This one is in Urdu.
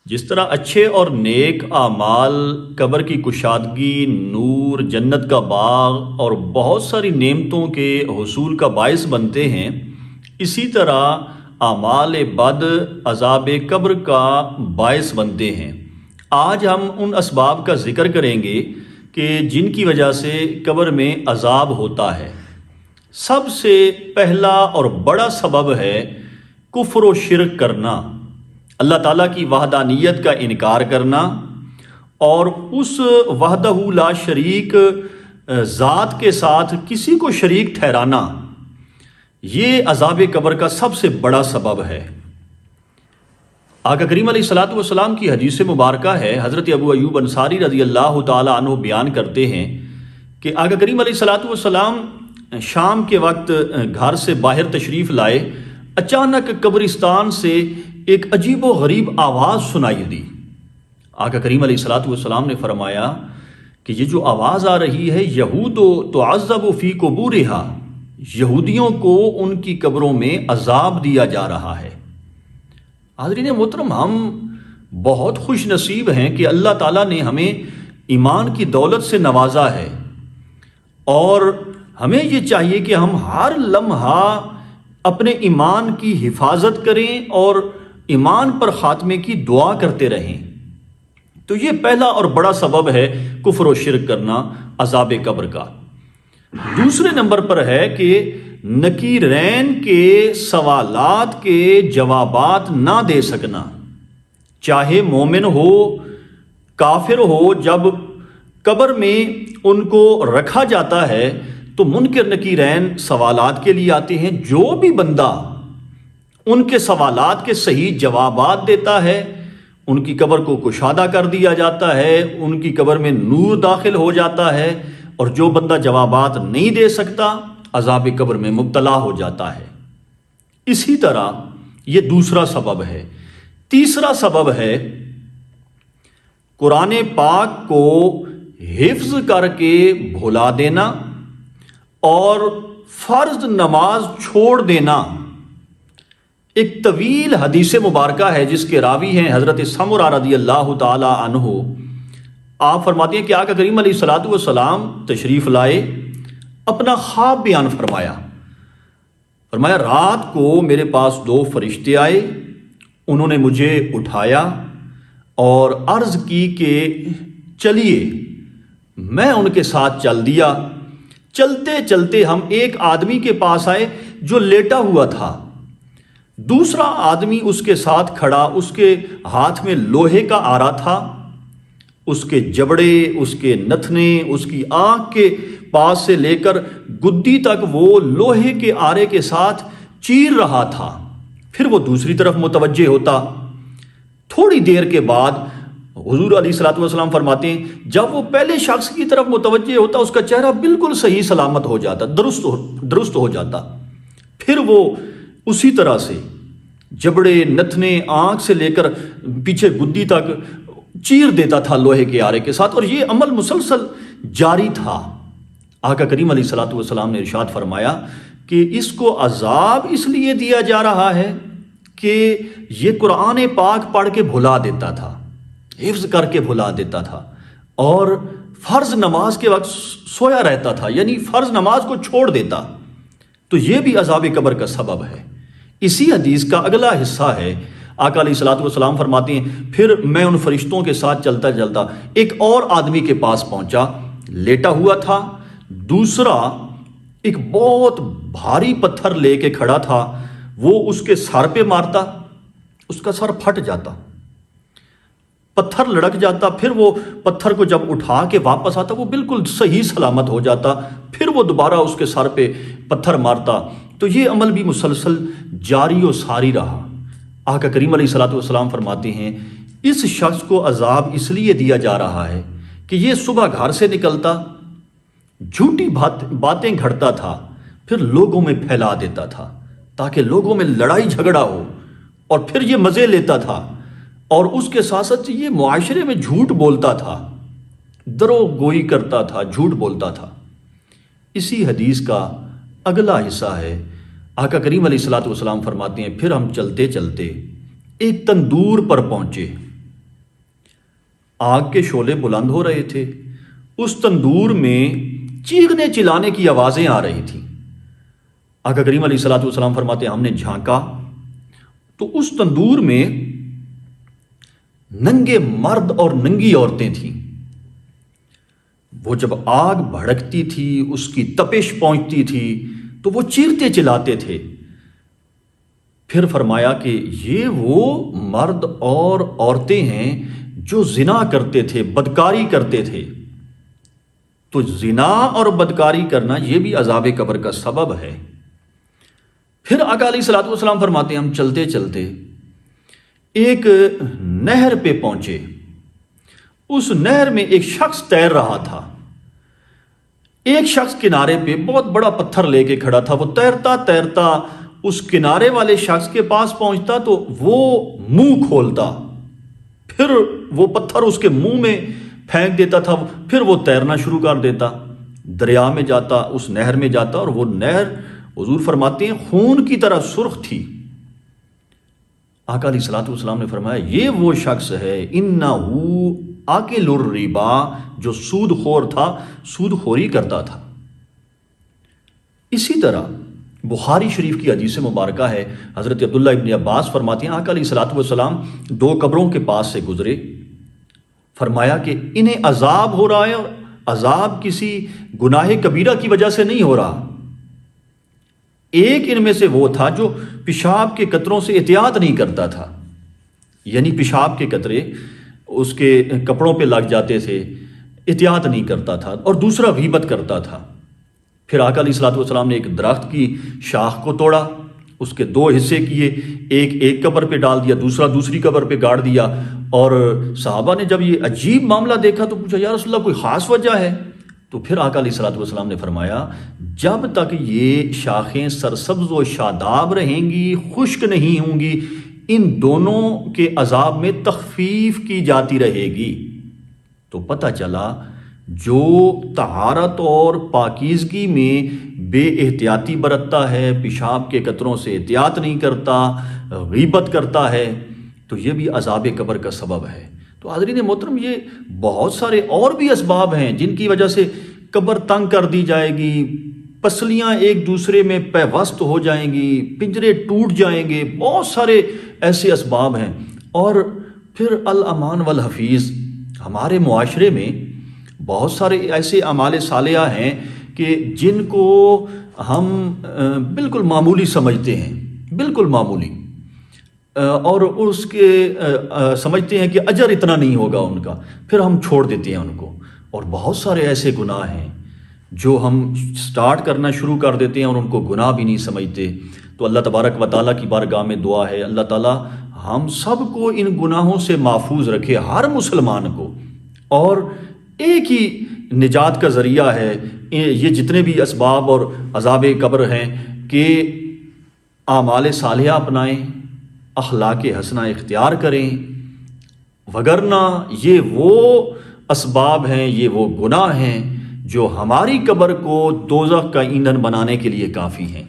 جس طرح اچھے اور نیک اعمال قبر کی کشادگی، نور، جنت کا باغ اور بہت ساری نعمتوں کے حصول کا باعث بنتے ہیں، اسی طرح اعمال بد عذاب قبر کا باعث بنتے ہیں۔ آج ہم ان اسباب کا ذکر کریں گے کہ جن کی وجہ سے قبر میں عذاب ہوتا ہے۔ سب سے پہلا اور بڑا سبب ہے کفر و شرک کرنا، اللہ تعالیٰ کی وحدانیت کا انکار کرنا اور اس وحدہ لا شریک ذات کے ساتھ کسی کو شریک ٹھہرانا، یہ عذاب قبر کا سب سے بڑا سبب ہے۔ آقا کریم علیہ الصلوۃ والسلام کی حدیث مبارکہ ہے، حضرت ابو ایوب انصاری رضی اللہ تعالیٰ عنہ بیان کرتے ہیں کہ آقا کریم علیہ الصلوۃ والسلام شام کے وقت گھر سے باہر تشریف لائے، اچانک قبرستان سے ایک عجیب و غریب آواز سنائی دی۔ آقا کریم علیہ الصلوۃ والسلام نے فرمایا کہ یہ جو آواز آ رہی ہے، یہود تعذب فی قبورہا، یہودیوں کو ان کی قبروں میں عذاب دیا جا رہا ہے۔ حاضرین محترم، ہم بہت خوش نصیب ہیں کہ اللہ تعالیٰ نے ہمیں ایمان کی دولت سے نوازا ہے، اور ہمیں یہ چاہیے کہ ہم ہر لمحہ اپنے ایمان کی حفاظت کریں اور ایمان پر خاتمے کی دعا کرتے رہیں۔ تو یہ پہلا اور بڑا سبب ہے کفر و شرک کرنا عذاب قبر کا۔ دوسرے نمبر پر ہے کہ نکیرین کے سوالات کے جوابات نہ دے سکنا، چاہے مومن ہو کافر ہو۔ جب قبر میں ان کو رکھا جاتا ہے تو منکر نکیرین سوالات کے لیے آتے ہیں۔ جو بھی بندہ ان کے سوالات کے صحیح جوابات دیتا ہے، ان کی قبر کو کشادہ کر دیا جاتا ہے، ان کی قبر میں نور داخل ہو جاتا ہے، اور جو بندہ جوابات نہیں دے سکتا عذاب قبر میں مبتلا ہو جاتا ہے۔ اسی طرح یہ دوسرا سبب ہے۔ تیسرا سبب ہے قرآن پاک کو حفظ کر کے بھلا دینا اور فرض نماز چھوڑ دینا۔ ایک طویل حدیث مبارکہ ہے جس کے راوی ہیں حضرت سمرہ رضی اللہ تعالی عنہ۔ آپ فرماتے ہیں کہ آقا کریم علیہ الصلوۃ والسلام تشریف لائے، اپنا خواب بیان فرمایا۔ رات کو میرے پاس دو فرشتے آئے، انہوں نے مجھے اٹھایا اور عرض کی کہ چلیے۔ میں ان کے ساتھ چل دیا۔ چلتے چلتے ہم ایک آدمی کے پاس آئے جو لیٹا ہوا تھا، دوسرا آدمی اس کے ساتھ کھڑا، اس کے ہاتھ میں لوہے کا آرا تھا، اس کے جبڑے، اس کے نتنے، اس کی آنکھ کے پاس سے لے کر گدی تک وہ لوہے کے آرے کے ساتھ چیر رہا تھا۔ پھر وہ دوسری طرف متوجہ ہوتا۔ تھوڑی دیر کے بعد حضور علیہ الصلوۃ والسلام فرماتے ہیں جب وہ پہلے شخص کی طرف متوجہ ہوتا، اس کا چہرہ بالکل صحیح سلامت ہو جاتا، درست ہو جاتا۔ پھر وہ اسی طرح سے جبڑے، نتنے، آنکھ سے لے کر پیچھے گدی تک چیر دیتا تھا لوہے کے آرے کے ساتھ، اور یہ عمل مسلسل جاری تھا۔ آقا کریم علیہ الصلوۃ والسلام نے ارشاد فرمایا کہ اس کو عذاب اس لیے دیا جا رہا ہے کہ یہ قرآن پاک پڑھ کے بھلا دیتا تھا، حفظ کر کے بھلا دیتا تھا، اور فرض نماز کے وقت سویا رہتا تھا، یعنی فرض نماز کو چھوڑ دیتا۔ تو یہ بھی عذاب قبر کا سبب ہے۔ اسی حدیث کا اگلا حصہ ہے، آقا علیہ الصلوۃ والسلام فرماتے ہیں پھر میں ان فرشتوں کے ساتھ چلتا چلتا ایک اور آدمی کے پاس پہنچا، لیٹا ہوا تھا، دوسرا ایک بہت بھاری پتھر لے کے کھڑا تھا، وہ اس کے سر پہ مارتا، اس کا سر پھٹ جاتا، پتھر لڑک جاتا، پھر وہ پتھر کو جب اٹھا کے واپس آتا وہ بالکل صحیح سلامت ہو جاتا، پھر وہ دوبارہ اس کے سر پہ پتھر مارتا۔ تو یہ عمل بھی مسلسل جاری و ساری رہا۔ آقا کریم علیہ الصلوۃ والسلام فرماتے ہیں اس شخص کو عذاب اس لیے دیا جا رہا ہے کہ یہ صبح گھر سے نکلتا، جھوٹی باتیں گھڑتا تھا، پھر لوگوں میں پھیلا دیتا تھا تاکہ لوگوں میں لڑائی جھگڑا ہو، اور پھر یہ مزے لیتا تھا، اور اس کے ساتھ ساتھ یہ معاشرے میں جھوٹ بولتا تھا، دروغ گوئی کرتا تھا، جھوٹ بولتا تھا۔ اسی حدیث کا اگلا حصہ ہے، آقا کریم علیہ الصلوۃ والسلام فرماتے ہیں پھر ہم چلتے چلتے ایک تندور پر پہنچے، آگ کے شعلے بلند ہو رہے تھے، اس تندور میں چیخنے چلانے کی آوازیں آ رہی تھیں۔ آقا کریم علیہ الصلوۃ والسلام فرماتے ہیں ہم نے جھانکا تو اس تندور میں ننگے مرد اور ننگی عورتیں تھیں۔ وہ جب آگ بھڑکتی تھی، اس کی تپش پہنچتی تھی تو وہ چیختے چلاتے تھے۔ پھر فرمایا کہ یہ وہ مرد اور عورتیں ہیں جو زنا کرتے تھے، بدکاری کرتے تھے۔ تو زنا اور بدکاری کرنا یہ بھی عذاب قبر کا سبب ہے۔ پھر آقا علیہ الصلوۃ والسلام فرماتے ہیں ہم چلتے چلتے ایک نہر پہ پہنچے۔ اس نہر میں ایک شخص تیر رہا تھا۔ ایک شخص کنارے پہ بہت بڑا پتھر لے کے کھڑا تھا۔ وہ تیرتا تیرتا اس کنارے والے شخص کے پاس پہنچتا تو وہ منہ کھولتا، پھر وہ پتھر اس کے منہ میں پھینک دیتا تھا، پھر وہ تیرنا شروع کر دیتا، دریا میں جاتا، اس نہر میں جاتا، اور وہ نہر حضور فرماتے ہیں خون کی طرح سرخ تھی۔ آقا علیہ الصلوۃ والسلام نے فرمایا یہ وہ شخص ہے انہو آکل الربا، جو سود خور تھا، سود خوری کرتا تھا۔ اسی طرح بخاری شریف کی حدیث مبارکہ ہے، حضرت عبداللہ ابن عباس فرماتے ہیں آقا علیہ الصلوۃ والسلام دو قبروں کے پاس سے گزرے، فرمایا کہ انہیں عذاب ہو رہا ہے، اور عذاب کسی گناہ کبیرہ کی وجہ سے نہیں ہو رہا۔ ایک ان میں سے وہ تھا جو پیشاب کے قطروں سے احتیاط نہیں کرتا تھا، یعنی پیشاب کے قطرے اس کے کپڑوں پہ لگ جاتے تھے، احتیاط نہیں کرتا تھا، اور دوسرا غیبت کرتا تھا۔ پھر آقا علیہ الصلوۃ والسلام نے ایک درخت کی شاخ کو توڑا، اس کے دو حصے کیے، ایک قبر پہ ڈال دیا، دوسرا دوسری قبر پہ گاڑ دیا، اور صحابہ نے جب یہ عجیب معاملہ دیکھا تو پوچھا یا رسول اللہ کوئی خاص وجہ ہے؟ تو پھر آقا علیہ الصلوۃ والسلام نے فرمایا جب تک یہ شاخیں سرسبز و شاداب رہیں گی، خشک نہیں ہوں گی، ان دونوں کے عذاب میں تخفیف کی جاتی رہے گی۔ تو پتہ چلا جو طہارت اور پاکیزگی میں بے احتیاطی برتتا ہے، پیشاب کے قطروں سے احتیاط نہیں کرتا، غیبت کرتا ہے، تو یہ بھی عذاب قبر کا سبب ہے۔ تو حاضرین محترم، یہ بہت سارے اور بھی اسباب ہیں جن کی وجہ سے قبر تنگ کر دی جائے گی، پسلیاں ایک دوسرے میں پیوست ہو جائیں گی، پنجرے ٹوٹ جائیں گے، بہت سارے ایسے اسباب ہیں۔ اور پھر الامان والحفیظ، ہمارے معاشرے میں بہت سارے ایسے اعمال صالحہ ہیں کہ جن کو ہم بالکل معمولی سمجھتے ہیں، بالکل معمولی، اور اس کے سمجھتے ہیں کہ اجر اتنا نہیں ہوگا ان کا، پھر ہم چھوڑ دیتے ہیں ان کو۔ اور بہت سارے ایسے گناہ ہیں جو ہم سٹارٹ کرنا شروع کر دیتے ہیں اور ان کو گناہ بھی نہیں سمجھتے۔ تو اللہ تبارک و تعالیٰ کی بارگاہ میں دعا ہے اللہ تعالیٰ ہم سب کو ان گناہوں سے محفوظ رکھے، ہر مسلمان کو۔ اور ایک ہی نجات کا ذریعہ ہے یہ جتنے بھی اسباب اور عذاب قبر ہیں کہ اعمال صالحہ اپنائیں، اخلاق حسنہ اختیار کریں، وگرنہ یہ وہ اسباب ہیں، یہ وہ گناہ ہیں جو ہماری قبر کو دوزخ کا ایندھن بنانے کے لیے کافی ہیں۔